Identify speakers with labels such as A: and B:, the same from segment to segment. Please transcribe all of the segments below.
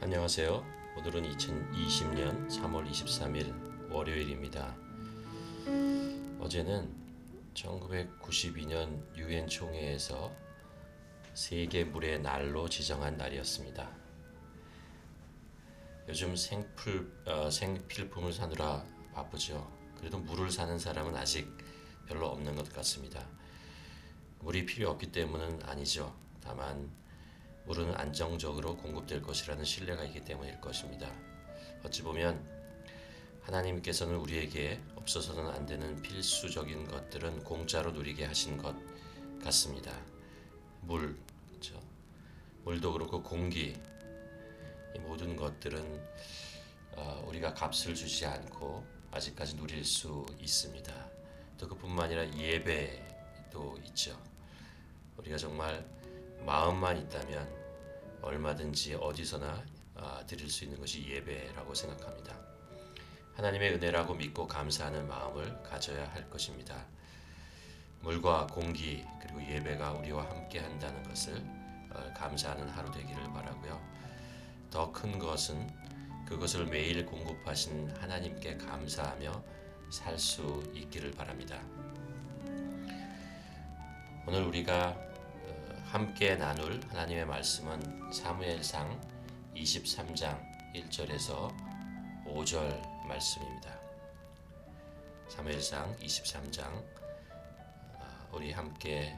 A: 안녕하세요. 오늘은 2020년 3월 23일 월요일입니다. 어제는 1992년 유엔 총회에서 세계 물의 날로 지정한 날이었습니다. 요즘 생필품을 사느라 바쁘죠. 그래도 물을 사는 사람은 아직 별로 없는 것 같습니다. 물이 필요 없기 때문은 아니죠. 다만 물은 안정적으로 공급될 것이라는 신뢰가 있기 때문일 것입니다. 어찌 보면 하나님께서는 우리에게 없어서는 안 되는 필수적인 것들은 공짜로 누리게 하신 것 같습니다. 물, 그렇죠? 물도 그렇고 공기, 이 모든 것들은 우리가 값을 주지 않고 아직까지 누릴 수 있습니다. 또 그뿐만 아니라 예배도 있죠. 우리가 정말 마음만 있다면 얼마든지 어디서나 드릴 수 있는 것이 예배라고 생각합니다. 하나님의 은혜라고 믿고 감사하는 마음을 가져야 할 것입니다. 물과 공기 그리고 예배가 우리와 함께 한다는 것을 감사하는 하루 되기를 바라고요. 더 큰 것은 그것을 매일 공급하신 하나님께 감사하며 살 수 있기를 바랍니다. 오늘 우리가 함께 나눌 하나님의 말씀은 사무엘상 23장 1절에서 5절 말씀입니다. 사무엘상 23장 우리 함께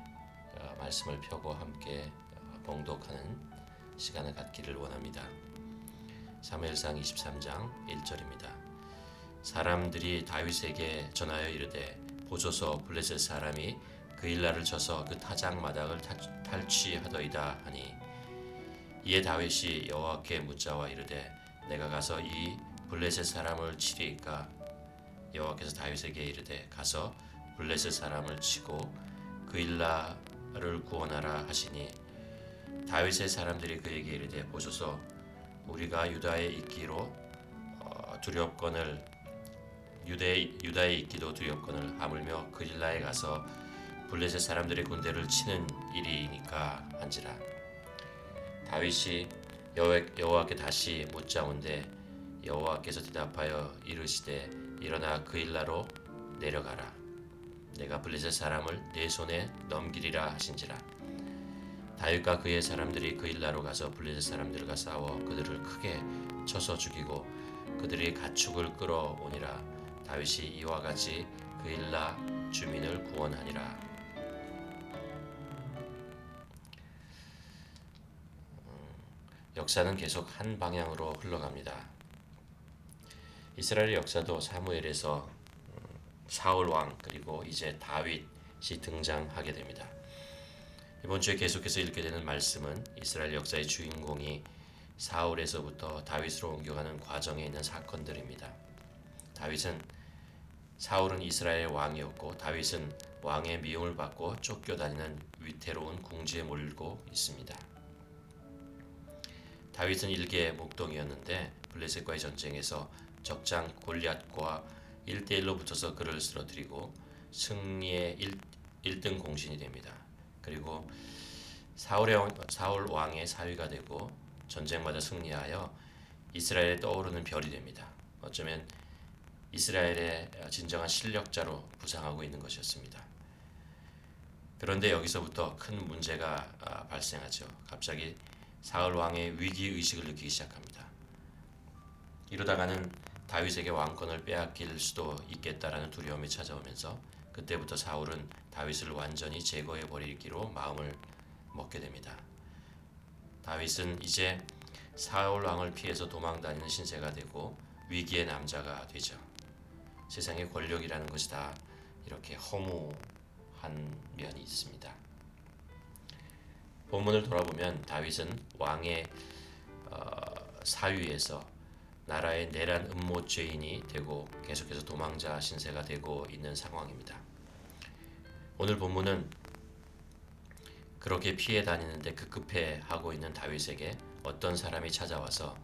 A: 말씀을 펴고 함께 봉독하는 시간을 갖기를 원합니다. 사무엘상 23장 1절입니다. 사람들이 다윗에게 전하여 이르되 보소서 블레셋 사람이 그일라를 쳐서 그 타작 마당을 탈취하더이다 하니 이에 다윗이 여호와께 묻자와 이르되 내가 가서 이 블레셋 사람을 치리이까 여호와께서 다윗에게 이르되 가서 블레셋 사람을 치고 그일라를 구원하라 하시니 다윗의 사람들이 그에게 이르되 보소서 우리가 유다에 있기로 두렵거늘 유다에 있기도 두렵거늘 하물며 그일라에 가서 블레셋 사람들의 군대를 치는 일이니까 한지라. 다윗이 여호와께 다시 묻자온데 여호와께서 대답하여 이르시되 일어나 그일라로 내려가라. 내가 블레셋 사람을 내 손에 넘기리라 하신지라. 다윗과 그의 사람들이 그일라로 가서 블레셋 사람들과 싸워 그들을 크게 쳐서 죽이고 그들이 가축을 끌어오니라. 다윗이 이와 같이 그일라 주민을 구원하니라. 역사는 계속 한 방향으로 흘러갑니다. 이스라엘의 역사도 사무엘에서 사울 왕 그리고 이제 다윗이 등장하게 됩니다. 이번 주에 계속해서 읽게 되는 말씀은 이스라엘 역사의 주인공이 사울에서부터 다윗으로 옮겨가는 과정에 있는 사건들입니다. 사울은 이스라엘의 왕이었고 다윗은 왕의 미움을 받고 쫓겨다니는 위태로운 궁지에 몰고 있습니다. 다윗은 일개 목동이었는데 블레셋과의 전쟁에서 적장 골리앗과 1대1로 붙어서 그를 쓰러뜨리고 승리의 1등 공신이 됩니다. 그리고 사울 왕의 사위가 되고 전쟁마다 승리하여 이스라엘에 떠오르는 별이 됩니다. 어쩌면 이스라엘의 진정한 실력자로 부상하고 있는 것이었습니다. 그런데 여기서부터 큰 문제가 발생하죠. 갑자기 사울 왕의 위기 의식을 느끼기 시작합니다. 이러다가는 다윗에게 왕권을 빼앗길 수도 있겠다라는 두려움이 찾아오면서 그때부터 사울은 다윗을 완전히 제거해 버리기로 마음을 먹게 됩니다. 다윗은 이제 사울 왕을 피해서 도망다니는 신세가 되고 위기의 남자가 되죠. 세상의 권력이라는 것이 다 이렇게 허무한 면이 있습니다. 본문을 돌아보면 다윗은 왕의 사위에서 나라의 내란 음모 죄인이 되고 계속해서 도망자 신세가 되고 있는 상황입니다. 오늘 본문은 그렇게 피해 다니는데 급급해하고 있는 다윗에게 어떤 사람이 찾아와서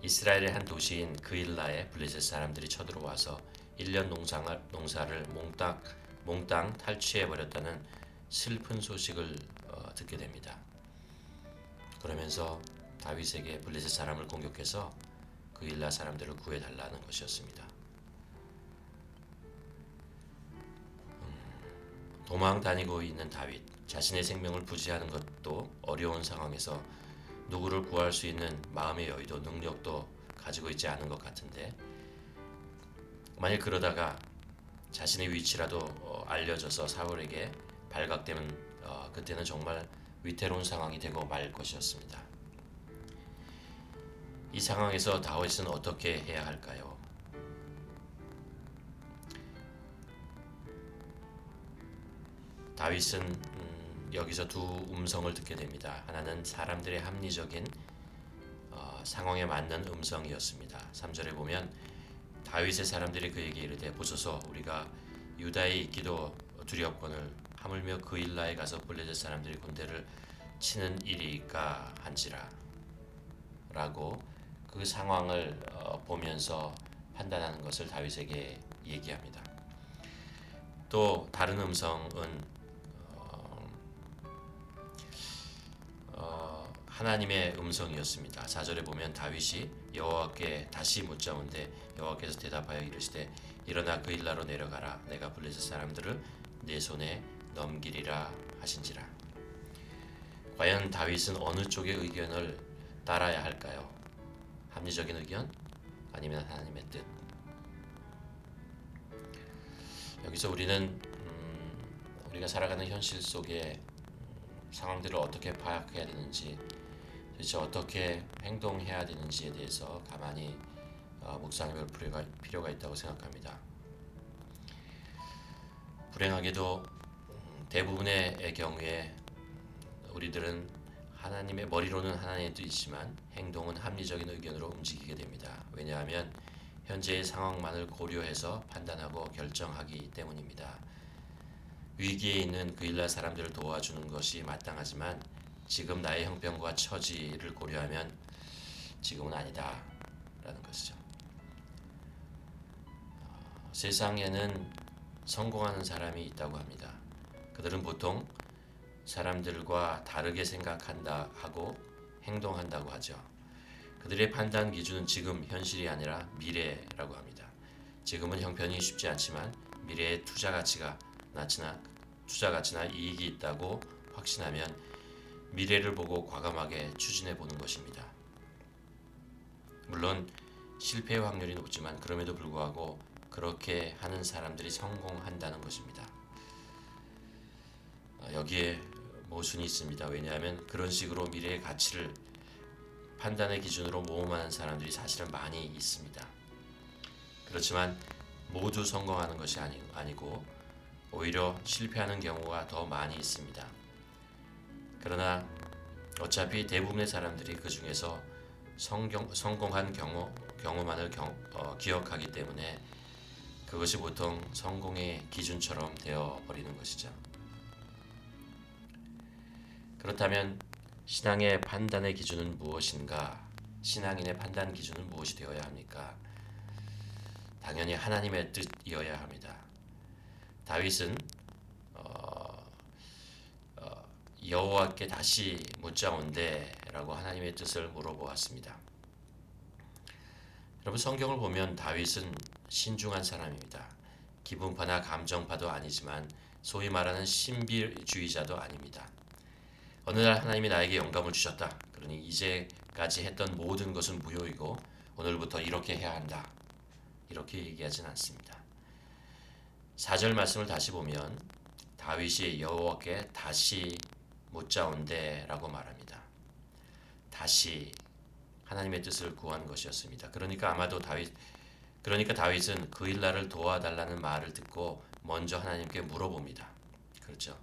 A: 이스라엘의 한 도시인 그일라에 블레셋 사람들이 쳐들어와서 1년 농사를 몽땅 탈취해버렸다는 슬픈 소식을 듣게 됩니다. 그러면서 다윗에게 블레셋 사람을 공격해서 그일라 사람들을 구해달라는 것이었습니다. 도망 다니고 있는 다윗, 자신의 생명을 부지하는 것도 어려운 상황에서 누구를 구할 수 있는 마음의 여유도 능력도 가지고 있지 않은 것 같은데, 만일 그러다가 자신의 위치라도 알려져서 사울에게 발각되면 그때는 정말 위태로운 상황이 되고 말 것이었습니다. 이 상황에서 다윗은 어떻게 해야 할까요? 다윗은 여기서 두 음성을 듣게 됩니다. 하나는 사람들의 합리적인 상황에 맞는 음성이었습니다. 3절에 보면 다윗의 사람들이 그에게 이르되 보소서 우리가 유다에 있기도 두렵거늘 하물며 그일라에 가서 블레셋 사람들이 군대를 치는 일이까 한지라 라고 그 상황을 보면서 판단하는 것을 다윗에게 얘기합니다. 또 다른 음성은 하나님의 음성이었습니다. 4절에 보면 다윗이 여호와께 다시 묻자온데 여호와께서 대답하여 이르시되 일어나 그일라로 내려가라 내가 블레셋 사람들을 내 손에 넘기리라 하신지라. 과연 다윗은 어느 쪽의 의견을 따라야 할까요? 합리적인 의견 아니면 하나님의 뜻? 여기서 우리는 우리가 살아가는 현실 속에 상황들을 어떻게 파악해야 되는지, 도대체 어떻게 행동해야 되는지에 대해서 가만히 묵상해볼 필요가 있다고 생각합니다. 불행하게도 대부분의 경우에 우리들은 하나님의 머리로는 하나님의 뜻이지만 행동은 합리적인 의견으로 움직이게 됩니다. 왜냐하면 현재의 상황만을 고려해서 판단하고 결정하기 때문입니다. 위기에 있는 그일라 사람들을 도와주는 것이 마땅하지만 지금 나의 형편과 처지를 고려하면 지금은 아니다 라는 것이죠. 세상에는 성공하는 사람이 있다고 합니다. 그들은 보통 사람들과 다르게 생각한다 하고 행동한다고 하죠. 그들의 판단 기준은 지금 현실이 아니라 미래라고 합니다. 지금은 형편이 쉽지 않지만 미래의 투자 가치나 이익이 있다고 확신하면 미래를 보고 과감하게 추진해 보는 것입니다. 물론 실패 확률이 높지만 그럼에도 불구하고 그렇게 하는 사람들이 성공한다는 것입니다. 여기에 모순이 있습니다. 왜냐하면 그런 식으로 미래의 가치를 판단의 기준으로 모험하는 사람들이 사실은 많이 있습니다. 그렇지만 모두 성공하는 것이 아니고 오히려 실패하는 경우가 더 많이 있습니다. 그러나 어차피 대부분의 사람들이 그 중에서 성공한 경우만을 기억하기 때문에 그것이 보통 성공의 기준처럼 되어버리는 것이죠. 그렇다면 신앙의 판단의 기준은 무엇인가? 신앙인의 판단 기준은 무엇이 되어야 합니까? 당연히 하나님의 뜻이어야 합니다. 다윗은 여호와께 다시 묻자온대라고 하나님의 뜻을 물어보았습니다. 여러분 성경을 보면 다윗은 신중한 사람입니다. 기분파나 감정파도 아니지만 소위 말하는 신비주의자도 아닙니다. 어느 날 하나님이 나에게 영감을 주셨다. 그러니 이제까지 했던 모든 것은 무효이고 오늘부터 이렇게 해야 한다. 이렇게 얘기하진 않습니다. 4절 말씀을 다시 보면 다윗이 여호와께 다시 묻자온대라고 말합니다. 다시 하나님의 뜻을 구한 것이었습니다. 그러니까 다윗은 그일라를 도와달라는 말을 듣고 먼저 하나님께 물어봅니다. 그렇죠?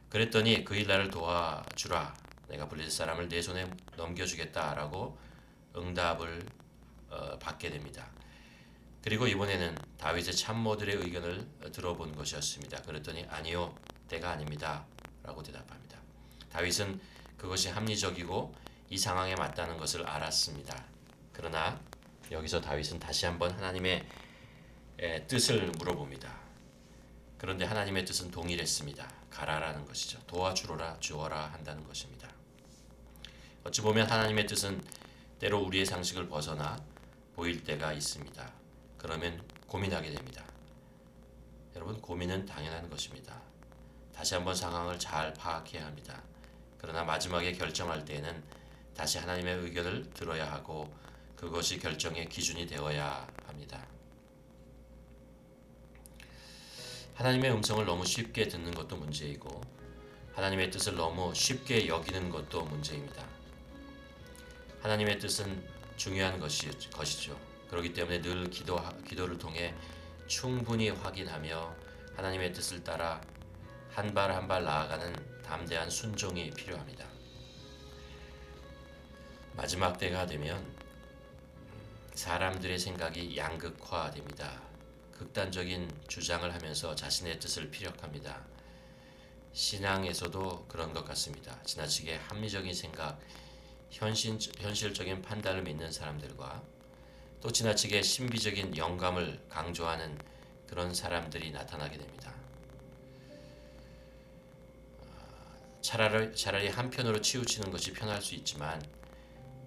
A: 그랬더니 그일라를 도와주라. 내가 블레셋 사람을 내 손에 넘겨주겠다라고 응답을 받게 됩니다. 그리고 이번에는 다윗의 참모들의 의견을 들어본 것이었습니다. 그랬더니 아니요, 때가 아닙니다 라고 대답합니다. 다윗은 그것이 합리적이고 이 상황에 맞다는 것을 알았습니다. 그러나 여기서 다윗은 다시 한번 하나님의 뜻을 물어봅니다. 그런데 하나님의 뜻은 동일했습니다. 가라라는 것이죠. 도와주어라 한다는 것입니다. 어찌 보면 하나님의 뜻은 때로 우리의 상식을 벗어나 보일 때가 있습니다. 그러면 고민하게 됩니다. 여러분, 고민은 당연한 것입니다. 다시 한번 상황을 잘 파악해야 합니다. 그러나 마지막에 결정할 때에는 다시 하나님의 의견을 들어야 하고 그것이 결정의 기준이 되어야 합니다. 하나님의 음성을 너무 쉽게 듣는 것도 문제이고 하나님의 뜻을 너무 쉽게 여기는 것도 문제입니다. 하나님의 뜻은 중요한 것이죠. 그렇기 때문에 늘 기도를 통해 충분히 확인하며 하나님의 뜻을 따라 한 발 한 발 나아가는 담대한 순종이 필요합니다. 마지막 때가 되면 사람들의 생각이 양극화됩니다. 극단적인 주장을 하면서 자신의 뜻을 피력합니다. 신앙에서도 그런 것 같습니다. 지나치게 합리적인 생각, 현실적인 판단을 믿는 사람들과 또 지나치게 신비적인 영감을 강조하는 그런 사람들이 나타나게 됩니다. 차라리 한편으로 치우치는 것이 편할 수 있지만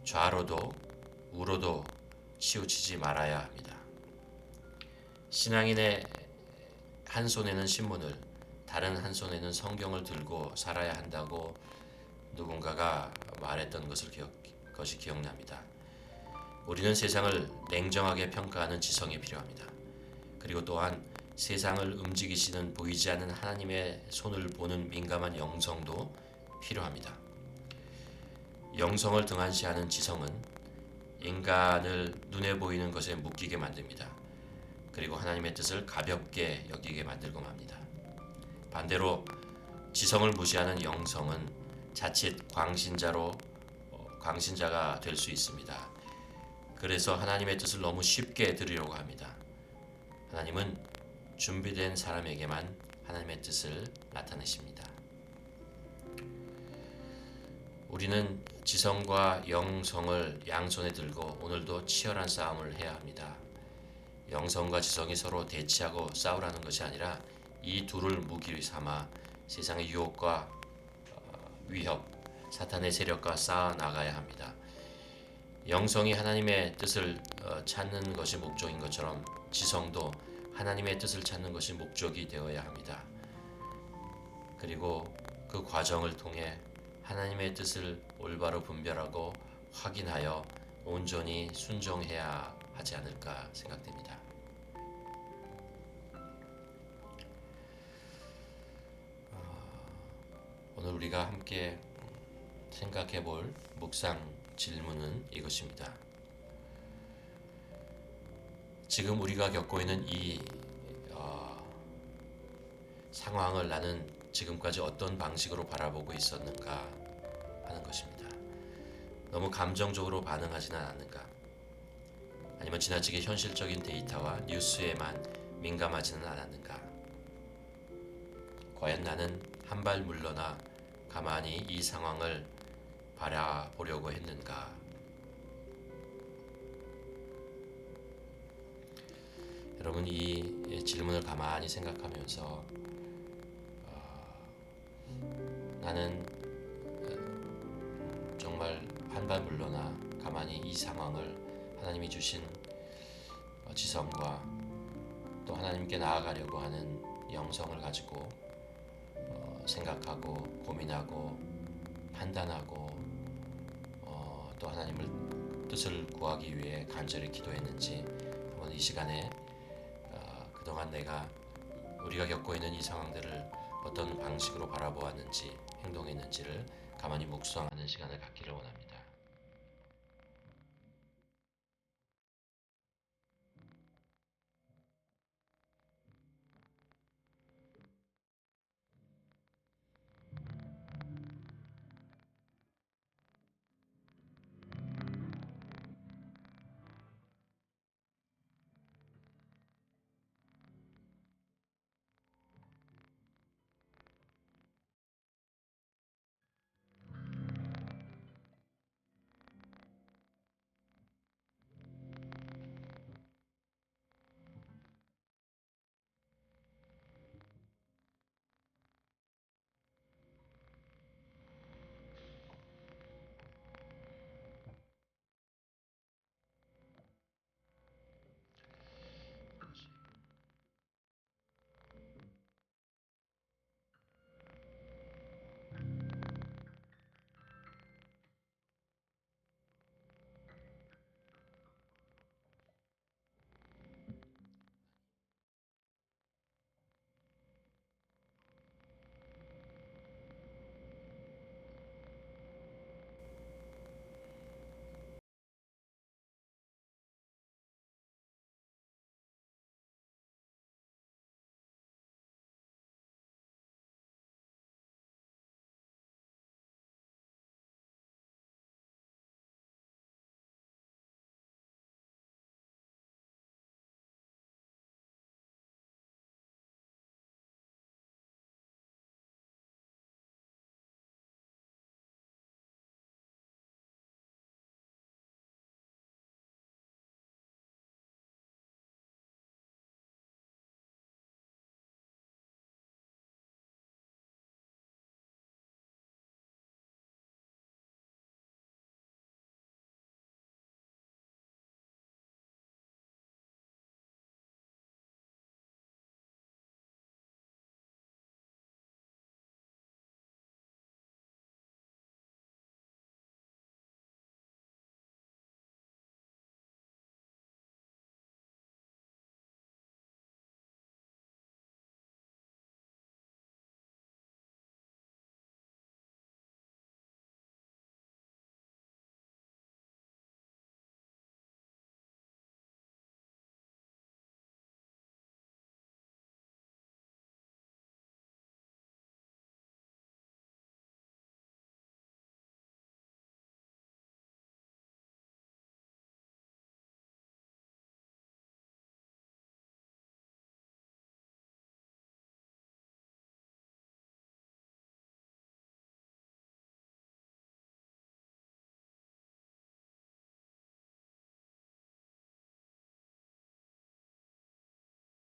A: 좌로도 우로도 치우치지 말아야 합니다. 신앙인의 한 손에는 신문을, 다른 한 손에는 성경을 들고 살아야 한다고 누군가가 말했던 것이 기억납니다. 우리는 세상을 냉정하게 평가하는 지성이 필요합니다. 그리고 또한 세상을 움직이시는 보이지 않는 하나님의 손을 보는 민감한 영성도 필요합니다. 영성을 등한시하는 지성은 인간을 눈에 보이는 것에 묶이게 만듭니다. 그리고 하나님의 뜻을 가볍게 여기게 만들고 맙니다. 반대로 지성을 무시하는 영성은 자칫 광신자가 될 수 있습니다. 그래서 하나님의 뜻을 너무 쉽게 들으려고 합니다. 하나님은 준비된 사람에게만 하나님의 뜻을 나타내십니다. 우리는 지성과 영성을 양손에 들고 오늘도 치열한 싸움을 해야 합니다. 영성과 지성이 서로 대치하고 싸우라는 것이 아니라 이 둘을 무기 삼아 세상의 유혹과 위협, 사탄의 세력과 싸워 나가야 합니다. 영성이 하나님의 뜻을 찾는 것이 목적인 것처럼 지성도 하나님의 뜻을 찾는 것이 목적이 되어야 합니다. 그리고 그 과정을 통해 하나님의 뜻을 올바로 분별하고 확인하여 온전히 순종해야 하지 않을까 생각됩니다. 오늘 우리가 함께 생각해 볼 묵상 질문은 이것입니다. 지금 우리가 겪고 있는 이 상황을 나는 지금까지 어떤 방식으로 바라보고 있었는가 하는 것입니다. 너무 감정적으로 반응하지는 않았는가? 아니면 지나치게 현실적인 데이터와 뉴스에만 민감하지는 않았는가? 과연 나는 한 발 물러나 가만히 이 상황을 바라보려고 했는가? 여러분, 이 질문을 가만히 생각하면서 나는 정말 한 발 물러나 가만히 이 상황을 하나님이 주신 지성과 또 하나님께 나아가려고 하는 영성을 가지고 생각하고 고민하고 판단하고 또 하나님을 뜻을 구하기 위해 간절히 기도했는지 한번 이 시간에 그동안 우리가 겪고 있는 이 상황들을 어떤 방식으로 바라보았는지 행동했는지를 가만히 묵상하는 시간을 갖기를 원합니다.